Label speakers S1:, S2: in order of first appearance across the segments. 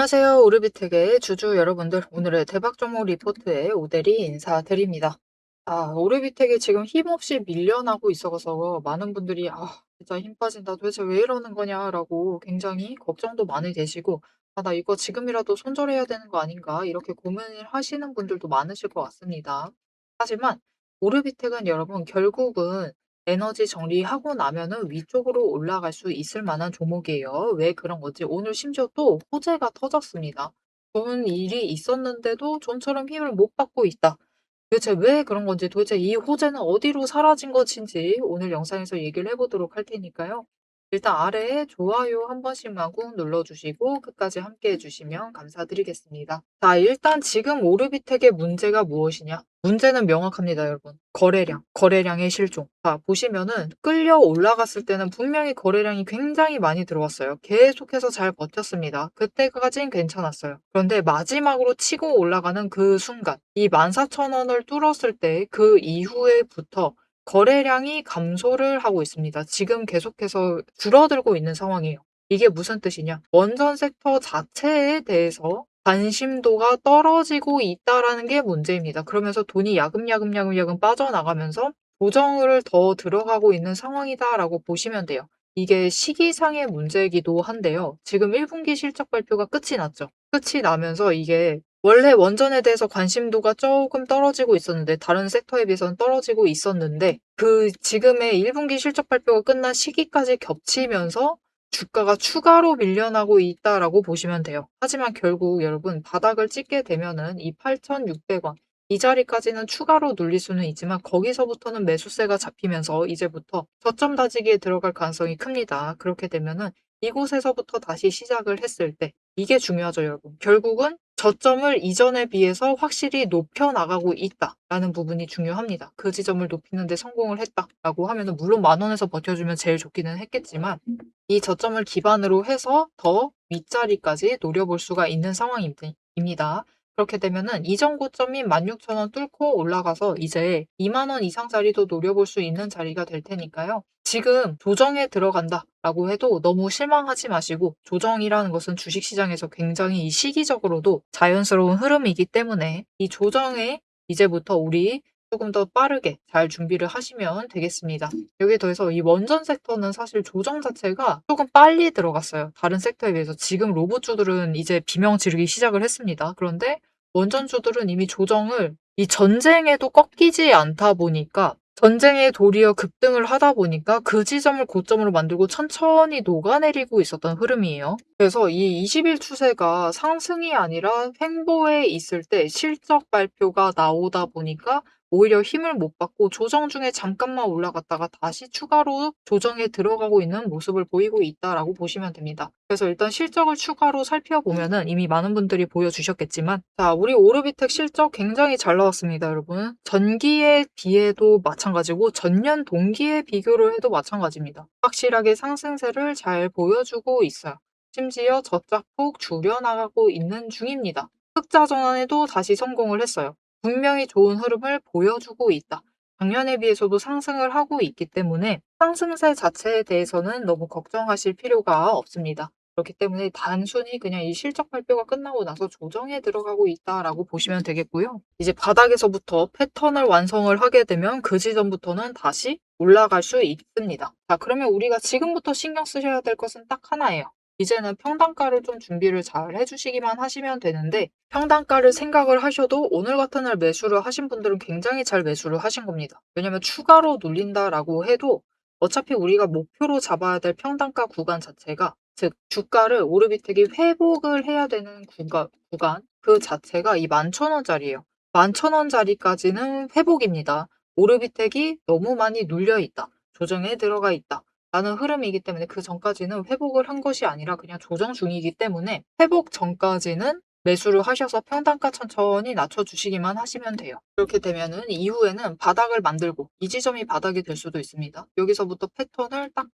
S1: 안녕하세요. 오르비텍의 주주 여러분들. 오늘의 대박 종목 리포트에 오대리 인사드립니다. 오르비텍이 지금 힘없이 밀려나고 있어서 많은 분들이 진짜 힘 빠진다. 도대체 왜 이러는 거냐라고 굉장히 걱정도 많이 되시고, 나 이거 지금이라도 손절해야 되는 거 아닌가? 이렇게 고민을 하시는 분들도 많으실 것 같습니다. 하지만 오르비텍은 여러분 결국은 에너지 정리하고 나면은 위쪽으로 올라갈 수 있을 만한 종목이에요. 왜 그런 건지 오늘 심지어 또 호재가 터졌습니다. 좋은 일이 있었는데도 좀처럼 힘을 못 받고 있다. 도대체 왜 그런 건지, 도대체 이 호재는 어디로 사라진 것인지 오늘 영상에서 얘기를 해보도록 할 테니까요. 일단 아래에 좋아요 한 번씩만 꾹 눌러주시고 끝까지 함께 해주시면 감사드리겠습니다. 자, 일단 지금 오르비텍의 문제가 무엇이냐? 문제는 명확합니다, 여러분. 거래량, 거래량의 실종. 자, 보시면은 끌려 올라갔을 때는 분명히 거래량이 굉장히 많이 들어왔어요. 계속해서 잘 버텼습니다. 그때까진 괜찮았어요. 그런데 마지막으로 치고 올라가는 그 순간, 이 14,000원을 뚫었을 때 그 이후에부터 거래량이 감소를 하고 있습니다. 지금 계속해서 줄어들고 있는 상황이에요. 이게 무슨 뜻이냐? 원전 섹터 자체에 대해서 관심도가 떨어지고 있다라는 게 문제입니다. 그러면서 돈이 야금야금 빠져나가면서 조정을 더 들어가고 있는 상황이다라고 보시면 돼요. 이게 시기상의 문제이기도 한데요. 지금 1분기 실적 발표가 끝이 났죠. 끝이 나면서 이게 원래 원전에 대해서 관심도가 조금 떨어지고 있었는데, 다른 섹터에 비해서는 떨어지고 있었는데, 그 지금의 1분기 실적 발표가 끝난 시기까지 겹치면서 주가가 추가로 밀려나고 있다라고 보시면 돼요. 하지만 결국 여러분 바닥을 찍게 되면은 이 8,600원 이 자리까지는 추가로 눌릴 수는 있지만, 거기서부터는 매수세가 잡히면서 이제부터 저점 다지기에 들어갈 가능성이 큽니다. 그렇게 되면은 이곳에서부터 다시 시작을 했을 때, 이게 중요하죠, 여러분. 결국은 저점을 이전에 비해서 확실히 높여 나가고 있다라는 부분이 중요합니다. 그 지점을 높이는 데 성공을 했다라고 하면은 물론 10,000원에서 버텨주면 제일 좋기는 했겠지만, 이 저점을 기반으로 해서 더 윗자리까지 노려볼 수가 있는 상황입니다. 그렇게 되면은 이전 고점인 16,000원 뚫고 올라가서 이제 20,000원 이상 자리도 노려볼 수 있는 자리가 될 테니까요. 지금 조정에 들어간다라고 해도 너무 실망하지 마시고, 조정이라는 것은 주식시장에서 굉장히 시기적으로도 자연스러운 흐름이기 때문에 이 조정에 이제부터 우리 조금 더 빠르게 잘 준비를 하시면 되겠습니다. 여기에 더해서 이 원전 섹터는 사실 조정 자체가 조금 빨리 들어갔어요. 다른 섹터에 비해서. 지금 로봇주들은 이제 비명 지르기 시작을 했습니다. 그런데 원전주들은 이미 조정을 이 전쟁에도 꺾이지 않다 보니까, 전쟁에 도리어 급등을 하다 보니까 그 지점을 고점으로 만들고 천천히 녹아내리고 있었던 흐름이에요. 그래서 이 20일 추세가 상승이 아니라 횡보에 있을 때 실적 발표가 나오다 보니까 오히려 힘을 못 받고 조정 중에 잠깐만 올라갔다가 다시 추가로 조정에 들어가고 있는 모습을 보이고 있다라고 보시면 됩니다. 그래서 일단 실적을 추가로 살펴보면은 이미 많은 분들이 보여주셨겠지만, 자, 우리 오르비텍 실적 굉장히 잘 나왔습니다, 여러분. 전기에 비해도 마찬가지고 전년 동기에 비교를 해도 마찬가지입니다. 확실하게 상승세를 잘 보여주고 있어요. 심지어 저작폭 줄여나가고 있는 중입니다. 흑자 전환에도 다시 성공을 했어요. 분명히 좋은 흐름을 보여주고 있다. 작년에 비해서도 상승을 하고 있기 때문에 상승세 자체에 대해서는 너무 걱정하실 필요가 없습니다. 그렇기 때문에 단순히 그냥 이 실적 발표가 끝나고 나서 조정에 들어가고 있다라고 보시면 되겠고요. 이제 바닥에서부터 패턴을 완성을 하게 되면 그 지점부터는 다시 올라갈 수 있습니다. 자, 그러면 우리가 지금부터 신경 쓰셔야 될 것은 딱 하나예요. 이제는 평단가를 좀 준비를 잘 해주시기만 하시면 되는데, 평단가를 생각을 하셔도 오늘 같은 날 매수를 하신 분들은 굉장히 잘 매수를 하신 겁니다. 왜냐면 추가로 눌린다라고 해도 어차피 우리가 목표로 잡아야 될 평단가 구간 자체가, 즉 주가를 오르비텍이 회복을 해야 되는 구간 그 자체가 이 11,000원짜리예요. 11,000원짜리까지는 회복입니다. 오르비텍이 너무 많이 눌려 있다. 조정에 들어가 있다. 라는 흐름이기 때문에 그 전까지는 회복을 한 것이 아니라 그냥 조정 중이기 때문에, 회복 전까지는 매수를 하셔서 평단가 천천히 낮춰주시기만 하시면 돼요. 그렇게 되면은 이후에는 바닥을 만들고, 이 지점이 바닥이 될 수도 있습니다. 여기서부터 패턴을 딱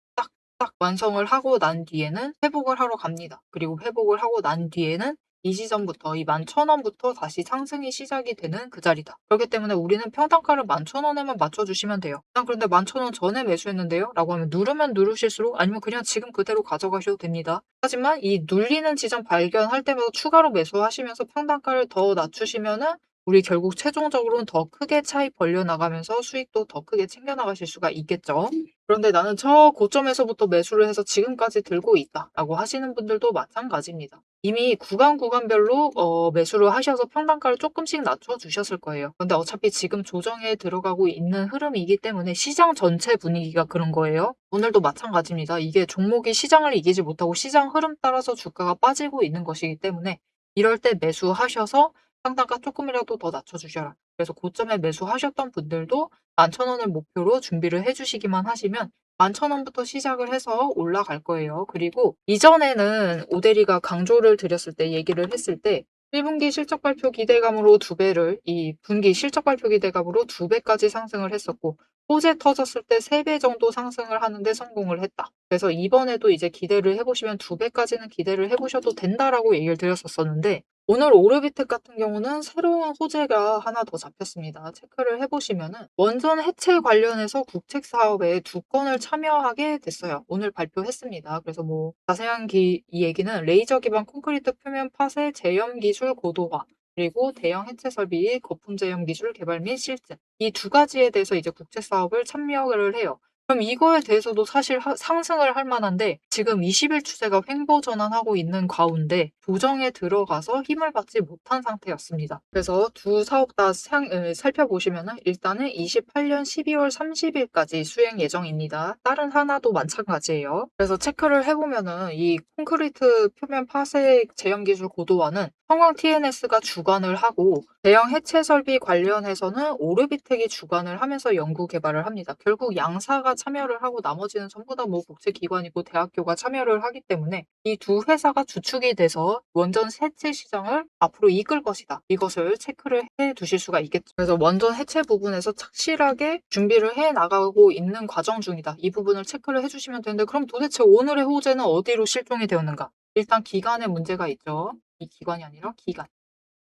S1: 완성을 하고 난 뒤에는 회복을 하러 갑니다. 그리고 회복을 하고 난 뒤에는 이 지점부터 이 11,000원부터 다시 상승이 시작이 되는 그 자리다. 그렇기 때문에 우리는 평단가를 11,000원에만 맞춰주시면 돼요. 난 그런데 11,000원 전에 매수했는데요? 라고 하면 누르면 누르실수록 아니면 그냥 지금 그대로 가져가셔도 됩니다. 하지만 이 눌리는 지점 발견할 때마다 추가로 매수하시면서 평단가를 더 낮추시면은 우리 결국 최종적으로는 더 크게 차익 벌려 나가면서 수익도 더 크게 챙겨 나가실 수가 있겠죠. 그런데 나는 저 고점에서부터 매수를 해서 지금까지 들고 있다라고 하시는 분들도 마찬가지입니다. 이미 구간별로 매수를 하셔서 평단가를 조금씩 낮춰 주셨을 거예요. 근데 어차피 지금 조정에 들어가고 있는 흐름이기 때문에 시장 전체 분위기가 그런 거예요. 오늘도 마찬가지입니다. 이게 종목이 시장을 이기지 못하고 시장 흐름 따라서 주가가 빠지고 있는 것이기 때문에 이럴 때 매수하셔서 평단가 조금이라도 더 낮춰 주셔라. 그래서 고점에 매수하셨던 분들도 11,000원을 목표로 준비를 해 주시기만 하시면 11,000원부터 시작을 해서 올라갈 거예요. 그리고 이전에는 오대리가 강조를 드렸을 때 얘기를 했을 때 1분기 실적 발표 기대감으로 2배를, 이 분기 실적 발표 기대감으로 2배까지 상승을 했었고 호재 터졌을 때 3배 정도 상승을 하는데 성공을 했다. 그래서 이번에도 이제 기대를 해보시면 2배까지는 기대를 해보셔도 된다라고 얘기를 드렸었는데 오늘 오르비텍 같은 경우는 새로운 호재가 하나 더 잡혔습니다. 체크를 해보시면은 원전 해체 관련해서 국책 사업에 2건을 참여하게 됐어요. 오늘 발표했습니다. 그래서 뭐 자세한 이 얘기는 레이저 기반 콘크리트 표면 파쇄 제염 기술 고도화 그리고 대형 해체 설비 거품 제염 기술 개발 및 실증 이 2가지에 대해서 이제 국책 사업을 참여를 해요. 그럼 이거에 대해서도 사실 상승을 할 만한데 지금 20일 추세가 횡보 전환하고 있는 가운데 조정에 들어가서 힘을 받지 못한 상태였습니다. 그래서 두 사업 다 살펴보시면은 일단은 28년 12월 30일까지 수행 예정입니다. 다른 하나도 마찬가지예요. 그래서 체크를 해보면은 이 콘크리트 표면 파쇄 제형 기술 고도화는 성광 TNS가 주관을 하고 대형 해체 설비 관련해서는 오르비텍이 주관을 하면서 연구 개발을 합니다. 결국 양사가 참여를 하고 나머지는 전부 다 뭐 국제기관이고 대학교가 참여를 하기 때문에 이 두 회사가 주축이 돼서 원전 해체 시장을 앞으로 이끌 것이다. 이것을 체크를 해 두실 수가 있겠죠. 그래서 원전 해체 부분에서 착실하게 준비를 해 나가고 있는 과정 중이다. 이 부분을 체크를 해주시면 되는데 그럼 도대체 오늘의 호재는 어디로 실종이 되었는가? 일단 기간에 문제가 있죠. 이 기관이 아니라 기간.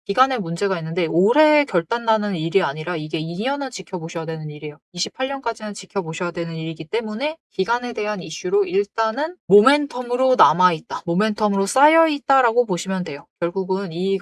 S1: 기간에 문제가 있는데 올해 결단 나는 일이 아니라 이게 2년은 지켜보셔야 되는 일이에요. 28년까지는 지켜보셔야 되는 일이기 때문에 기간에 대한 이슈로 일단은 모멘텀으로 남아있다. 모멘텀으로 쌓여있다라고 보시면 돼요. 결국은 이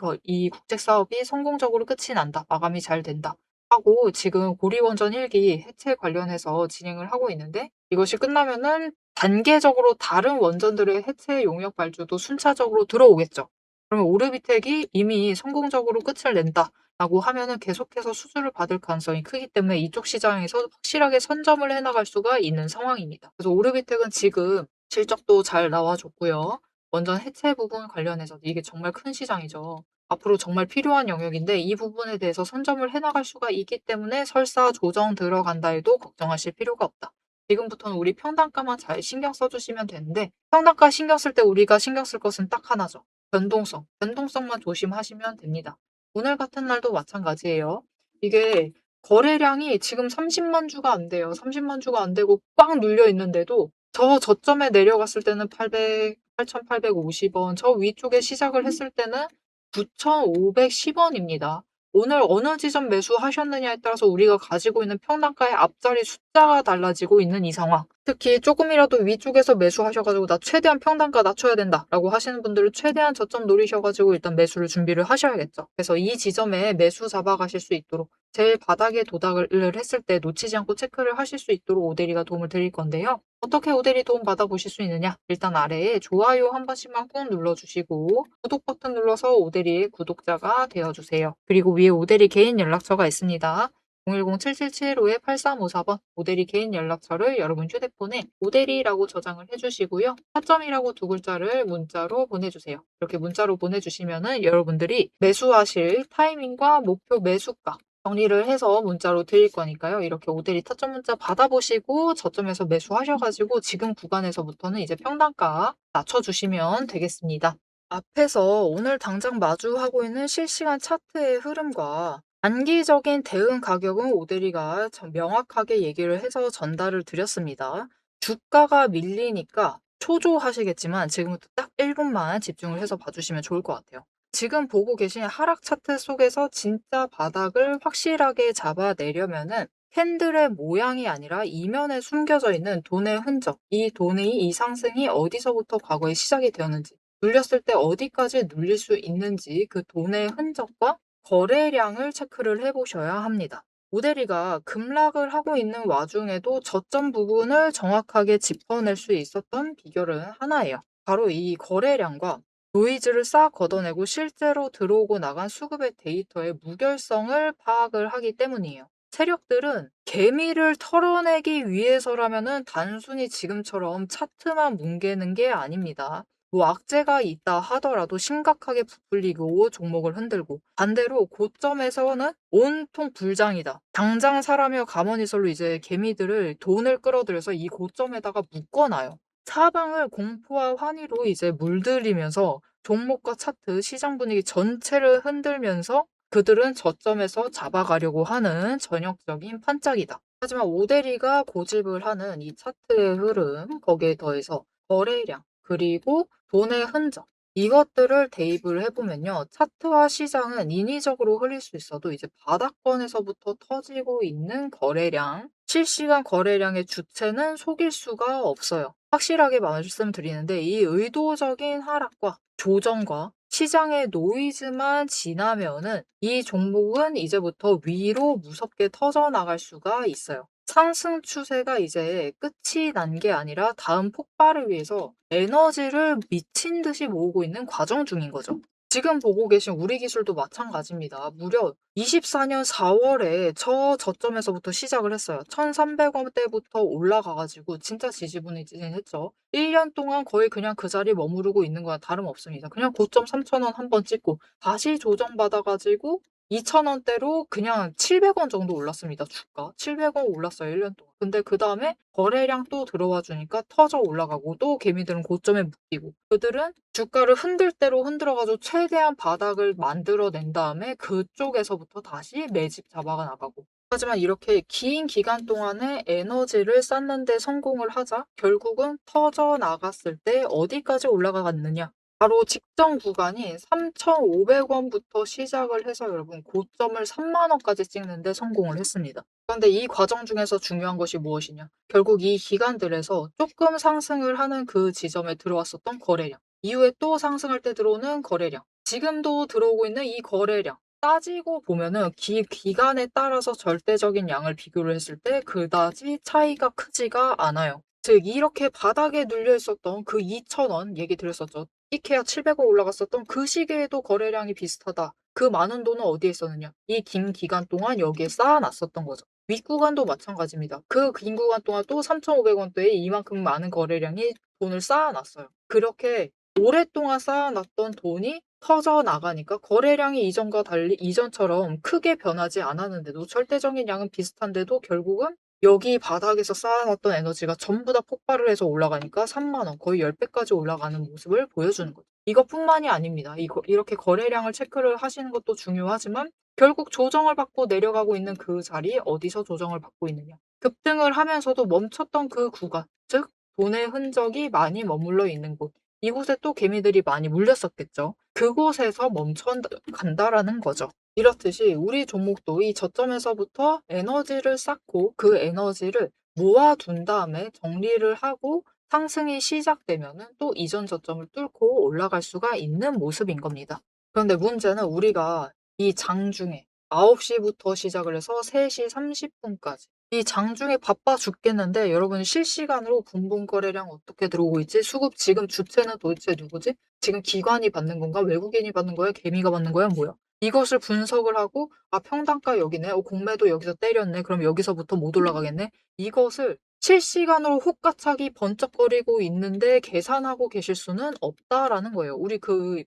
S1: 국책 사업이 성공적으로 끝이 난다. 마감이 잘 된다. 하고 지금 고리원전 1기 해체 관련해서 진행을 하고 있는데 이것이 끝나면은 단계적으로 다른 원전들의 해체 용역 발주도 순차적으로 들어오겠죠. 그러면 오르비텍이 이미 성공적으로 끝을 낸다라고 하면은 계속해서 수주를 받을 가능성이 크기 때문에 이쪽 시장에서 확실하게 선점을 해나갈 수가 있는 상황입니다. 그래서 오르비텍은 지금 실적도 잘 나와줬고요. 원전 해체 부분 관련해서 이게 정말 큰 시장이죠. 앞으로 정말 필요한 영역인데 이 부분에 대해서 선점을 해나갈 수가 있기 때문에 설사 조정 들어간다 해도 걱정하실 필요가 없다. 지금부터는 우리 평단가만 잘 신경 써주시면 되는데 평단가 신경 쓸 때 우리가 신경 쓸 것은 딱 하나죠. 변동성만 조심하시면 됩니다. 오늘 같은 날도 마찬가지예요. 이게 거래량이 지금 30만 주가 안 돼요. 30만 주가 안 되고 꽉 눌려 있는데도 저 저점에 내려갔을 때는 8,850원, 저 위쪽에 시작을 했을 때는 9,510원입니다. 오늘 어느 지점 매수하셨느냐에 따라서 우리가 가지고 있는 평단가의 앞자리 숫자가 달라지고 있는 이 상황. 특히 조금이라도 위쪽에서 매수하셔가지고 나 최대한 평단가 낮춰야 된다라고 하시는 분들은 최대한 저점 노리셔가지고 일단 매수를 준비를 하셔야겠죠. 그래서 이 지점에 매수 잡아가실 수 있도록 제일 바닥에 도달을 했을 때 놓치지 않고 체크를 하실 수 있도록 오대리가 도움을 드릴 건데요. 어떻게 오대리 도움 받아보실 수 있느냐? 일단 아래에 좋아요 한 번씩만 꾹 눌러주시고 구독 버튼 눌러서 오대리의 구독자가 되어주세요. 그리고 위에 오대리 개인 연락처가 있습니다. 010-7775-8354번 오대리 개인 연락처를 여러분 휴대폰에 오대리라고 저장을 해주시고요. 타점이라고 2글자를 문자로 보내주세요. 이렇게 문자로 보내주시면은 여러분들이 매수하실 타이밍과 목표 매수가 정리를 해서 문자로 드릴 거니까요. 이렇게 오대리 타점 문자 받아보시고 저점에서 매수하셔가지고 지금 구간에서부터는 이제 평단가 낮춰주시면 되겠습니다. 앞에서 오늘 당장 마주하고 있는 실시간 차트의 흐름과 단기적인 대응 가격은 오대리가 참 명확하게 얘기를 해서 전달을 드렸습니다. 주가가 밀리니까 초조하시겠지만 지금부터 딱 1분만 집중을 해서 봐주시면 좋을 것 같아요. 지금 보고 계신 하락 차트 속에서 진짜 바닥을 확실하게 잡아내려면은 캔들의 모양이 아니라 이면에 숨겨져 있는 돈의 흔적, 이 돈의 이 상승이 어디서부터 과거에 시작이 되었는지, 눌렸을 때 어디까지 눌릴 수 있는지 그 돈의 흔적과 거래량을 체크를 해보셔야 합니다. 모데리가 급락을 하고 있는 와중에도 저점 부분을 정확하게 짚어낼 수 있었던 비결은 하나예요. 바로 이 거래량과 노이즈를 싹 걷어내고 실제로 들어오고 나간 수급의 데이터의 무결성을 파악을 하기 때문이에요. 세력들은 개미를 털어내기 위해서라면은 단순히 지금처럼 차트만 뭉개는 게 아닙니다. 뭐 악재가 있다 하더라도 심각하게 부풀리고 종목을 흔들고, 반대로 고점에서는 온통 불장이다, 당장 사라며 가머니설로 이제 개미들을 돈을 끌어들여서 이 고점에다가 묶어놔요. 사방을 공포와 환희로 이제 물들이면서 종목과 차트, 시장 분위기 전체를 흔들면서 그들은 저점에서 잡아가려고 하는 전형적인 판짝이다. 하지만 오데리가 고집을 하는 이 차트의 흐름, 거기에 더해서 거래량, 그리고 돈의 흔적, 이것들을 대입을 해보면요. 차트와 시장은 인위적으로 흐릴 수 있어도 이제 바닥권에서부터 터지고 있는 거래량, 실시간 거래량의 주체는 속일 수가 없어요. 확실하게 말씀드리는데 이 의도적인 하락과 조정과 시장의 노이즈만 지나면은 이 종목은 이제부터 위로 무섭게 터져나갈 수가 있어요. 상승 추세가 이제 끝이 난 게 아니라 다음 폭발을 위해서 에너지를 미친 듯이 모으고 있는 과정 중인 거죠. 지금 보고 계신 우리 기술도 마찬가지입니다. 무려 24년 4월에 저점에서부터 시작을 했어요. 1,300원대부터 올라가가지고 진짜 지지부진했죠. 1년 동안 거의 그냥 그 자리에 머무르고 있는 거와 다름없습니다. 그냥 고점 3,000원 한번 찍고 다시 조정받아가지고 2,000원대로 그냥 700원 정도 올랐습니다. 주가 700원 올랐어요. 1년 동안. 근데 그 다음에 거래량 또 들어와 주니까 터져 올라가고, 또 개미들은 고점에 묶이고, 그들은 주가를 흔들 대로 흔들어가지고 최대한 바닥을 만들어낸 다음에 그쪽에서부터 다시 매집 잡아가 나가고. 하지만 이렇게 긴 기간 동안에 에너지를 쌓는 데 성공을 하자 결국은 터져 나갔을 때 어디까지 올라가갔느냐? 바로 직전 구간인 3,500원부터 시작을 해서 여러분 고점을 3만 원까지 찍는 데 성공을 했습니다. 그런데 이 과정 중에서 중요한 것이 무엇이냐? 결국 이 기간들에서 조금 상승을 하는 그 지점에 들어왔었던 거래량, 이후에 또 상승할 때 들어오는 거래량, 지금도 들어오고 있는 이 거래량, 따지고 보면은 기간에 따라서 절대적인 양을 비교를 했을 때 그다지 차이가 크지가 않아요. 즉 이렇게 바닥에 눌려 있었던 그 2,000원 얘기 드렸었죠. 이케아 700원 올라갔었던 그 시기에도 거래량이 비슷하다. 그 많은 돈은 어디에 있었느냐? 이 긴 기간 동안 여기에 쌓아놨었던 거죠. 윗구간도 마찬가지입니다. 그 긴 구간 동안 또 3,500원대에 이만큼 많은 거래량이 돈을 쌓아놨어요. 그렇게 오랫동안 쌓아놨던 돈이 터져 나가니까 거래량이 이전과 달리 이전처럼 크게 변하지 않았는데도, 절대적인 양은 비슷한데도 결국은 여기 바닥에서 쌓아놨던 에너지가 전부 다 폭발을 해서 올라가니까 3만 원, 거의 10배까지 올라가는 모습을 보여주는 거죠. 이것뿐만이 아닙니다. 이렇게 거래량을 체크를 하시는 것도 중요하지만 결국 조정을 받고 내려가고 있는 그 자리, 어디서 조정을 받고 있느냐. 급등을 하면서도 멈췄던 그 구간, 즉 돈의 흔적이 많이 머물러 있는 곳. 이곳에 또 개미들이 많이 물렸었겠죠. 그곳에서 멈춰 간다라는 거죠. 이렇듯이 우리 종목도 이 저점에서부터 에너지를 쌓고 그 에너지를 모아둔 다음에 정리를 하고 상승이 시작되면은 또 이전 저점을 뚫고 올라갈 수가 있는 모습인 겁니다. 그런데 문제는 우리가 이 장중에 9시부터 시작을 해서 3시 30분까지 이 장중에 바빠 죽겠는데 여러분 실시간으로 분봉 거래량 어떻게 들어오고 있지? 수급 지금 주체는 도대체 누구지? 지금 기관이 받는 건가? 외국인이 받는 거야? 개미가 받는 거야? 뭐야? 이것을 분석을 하고 평단가 여기네. 공매도 여기서 때렸네. 그럼 여기서부터 못 올라가겠네. 이것을 실시간으로 혹가차기 번쩍거리고 있는데 계산하고 계실 수는 없다라는 거예요. 우리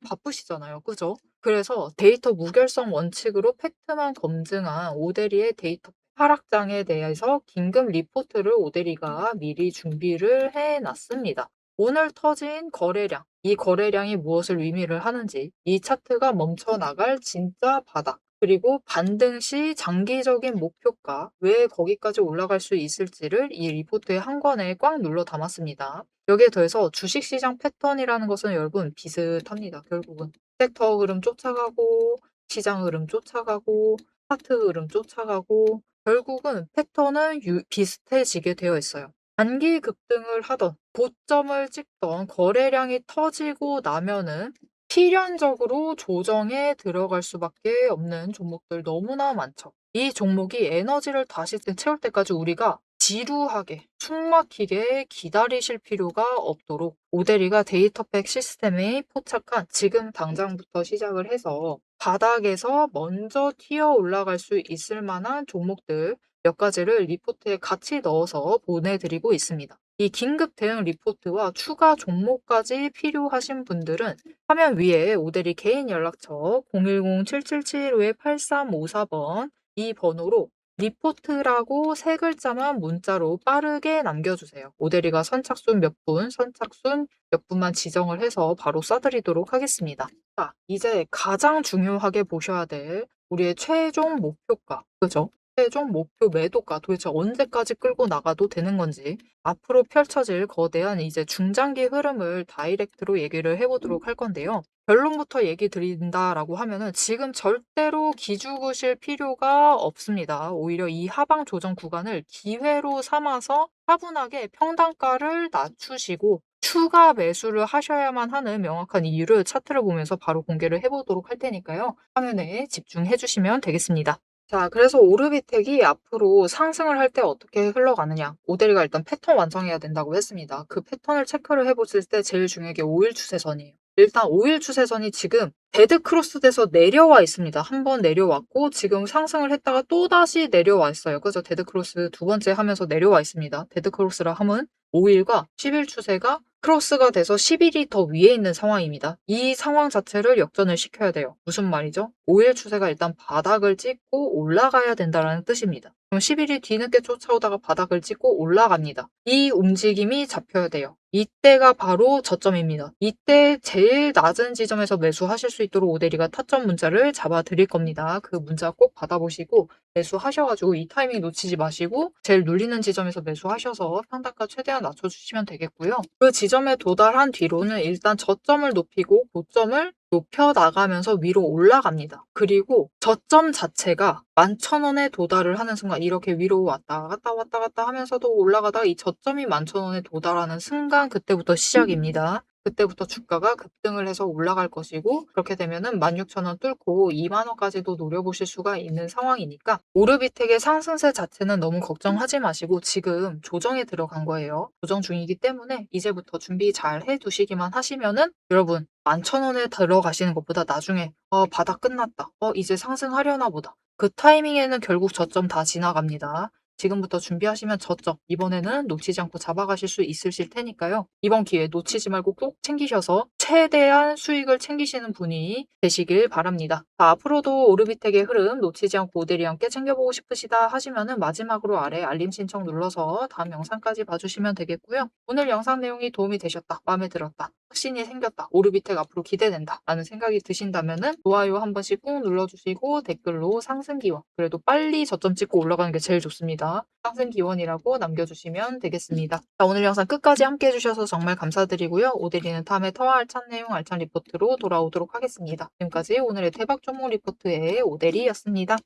S1: 바쁘시잖아요. 그죠? 그래서 데이터 무결성 원칙으로 팩트만 검증한 오데리의 데이터 하락장에 대해서 긴급 리포트를 오데리가 미리 준비를 해놨습니다. 오늘 터진 거래량, 이 거래량이 무엇을 의미를 하는지, 이 차트가 멈춰 나갈 진짜 바닥, 그리고 반등 시 장기적인 목표가 왜 거기까지 올라갈 수 있을지를 이 리포트의 한 권에 꽉 눌러 담았습니다. 여기에 더해서 주식시장 패턴이라는 것은 여러분 비슷합니다. 결국은 섹터 흐름 쫓아가고 시장 흐름 쫓아가고 차트 흐름 쫓아가고 결국은 패턴은 비슷해지게 되어 있어요. 단기 급등을 하던 고점을 찍던 거래량이 터지고 나면은 필연적으로 조정에 들어갈 수밖에 없는 종목들 너무나 많죠. 이 종목이 에너지를 다시 채울 때까지 우리가 지루하게 숨막히게 기다리실 필요가 없도록 오데리가 데이터팩 시스템에 포착한 지금 당장부터 시작을 해서 바닥에서 먼저 튀어 올라갈 수 있을 만한 종목들 몇 가지를 리포트에 같이 넣어서 보내드리고 있습니다. 이 긴급 대응 리포트와 추가 종목까지 필요하신 분들은 화면 위에 오데리 개인 연락처 010-7775-8354번 이 번호로 리포트라고 세 글자만 문자로 빠르게 남겨주세요. 오데리가 선착순 몇 분만 지정을 해서 바로 쏴드리도록 하겠습니다. 자, 이제 가장 중요하게 보셔야 될 우리의 최종 목표가, 그죠? 최종 목표 매도가 도대체 언제까지 끌고 나가도 되는 건지 앞으로 펼쳐질 거대한 이제 중장기 흐름을 다이렉트로 얘기를 해보도록 할 건데요. 결론부터 얘기 드린다라고 하면은 지금 절대로 기죽으실 필요가 없습니다. 오히려 이 하방 조정 구간을 기회로 삼아서 차분하게 평단가를 낮추시고 추가 매수를 하셔야만 하는 명확한 이유를 차트를 보면서 바로 공개를 해보도록 할 테니까요. 화면에 집중해 주시면 되겠습니다. 자, 그래서 오르비텍이 앞으로 상승을 할 때 어떻게 흘러가느냐. 오데리가 일단 패턴 완성해야 된다고 했습니다. 그 패턴을 체크를 해보실 때 제일 중요한 게 5일 추세선이에요. 일단 5일 추세선이 지금 데드 크로스 돼서 내려와 있습니다. 한 번 내려왔고 지금 상승을 했다가 또다시 내려와 있어요. 그래서 데드 크로스 두 번째 하면서 내려와 있습니다. 데드 크로스라 함은 5일과 10일 추세가 크로스가 돼서 10일이 더 위에 있는 상황입니다. 이 상황 자체를 역전을 시켜야 돼요. 무슨 말이죠? 5일 추세가 일단 바닥을 찍고 올라가야 된다는 뜻입니다. 그럼 10일이 뒤늦게 쫓아오다가 바닥을 찍고 올라갑니다. 이 움직임이 잡혀야 돼요. 이때가 바로 저점입니다. 이때 제일 낮은 지점에서 매수하실 수 있도록 오데리가 타점 문자를 잡아 드릴 겁니다. 그 문자 꼭 받아보시고 매수하셔가지고 이 타이밍 놓치지 마시고 제일 눌리는 지점에서 매수하셔서 평단가 최대한 낮춰주시면 되겠고요. 그 지점에 도달한 뒤로는 일단 저점을 높이고 고점을 높여 나가면서 위로 올라갑니다. 그리고 저점 자체가 11,000원에 도달을 하는 순간 이렇게 위로 왔다 갔다 하면서도 올라가다가 이 저점이 11,000원에 도달하는 순간 그때부터 시작입니다. 그때부터 주가가 급등을 해서 올라갈 것이고 그렇게 되면은 16,000원 뚫고 20,000원까지도 노려보실 수가 있는 상황이니까 오르비텍의 상승세 자체는 너무 걱정하지 마시고 지금 조정에 들어간 거예요. 조정 중이기 때문에 이제부터 준비 잘 해두시기만 하시면은 여러분 11,000원에 들어가시는 것보다 나중에 바닥 끝났다. 이제 상승하려나 보다. 그 타이밍에는 결국 저점 다 지나갑니다. 지금부터 준비하시면 저점 이번에는 놓치지 않고 잡아가실 수 있으실 테니까요. 이번 기회 놓치지 말고 꼭 챙기셔서 최대한 수익을 챙기시는 분이 되시길 바랍니다. 자, 앞으로도 오르비텍의 흐름 놓치지 않고 오데리와 함께 챙겨보고 싶으시다 하시면은 마지막으로 아래 알림 신청 눌러서 다음 영상까지 봐주시면 되겠고요. 오늘 영상 내용이 도움이 되셨다, 마음에 들었다, 확신이 생겼다, 오르비텍 앞으로 기대된다 라는 생각이 드신다면은 좋아요 한 번씩 꾹 눌러주시고 댓글로 상승 기원, 그래도 빨리 저점 찍고 올라가는 게 제일 좋습니다. 상승 기원이라고 남겨주시면 되겠습니다. 자, 오늘 영상 끝까지 함께 해주셔서 정말 감사드리고요. 오데리는 다음에 더 알찬 내용 알찬 리포트로 돌아오도록 하겠습니다. 지금까지 오늘의 대박 종목 리포트의 오데리였습니다.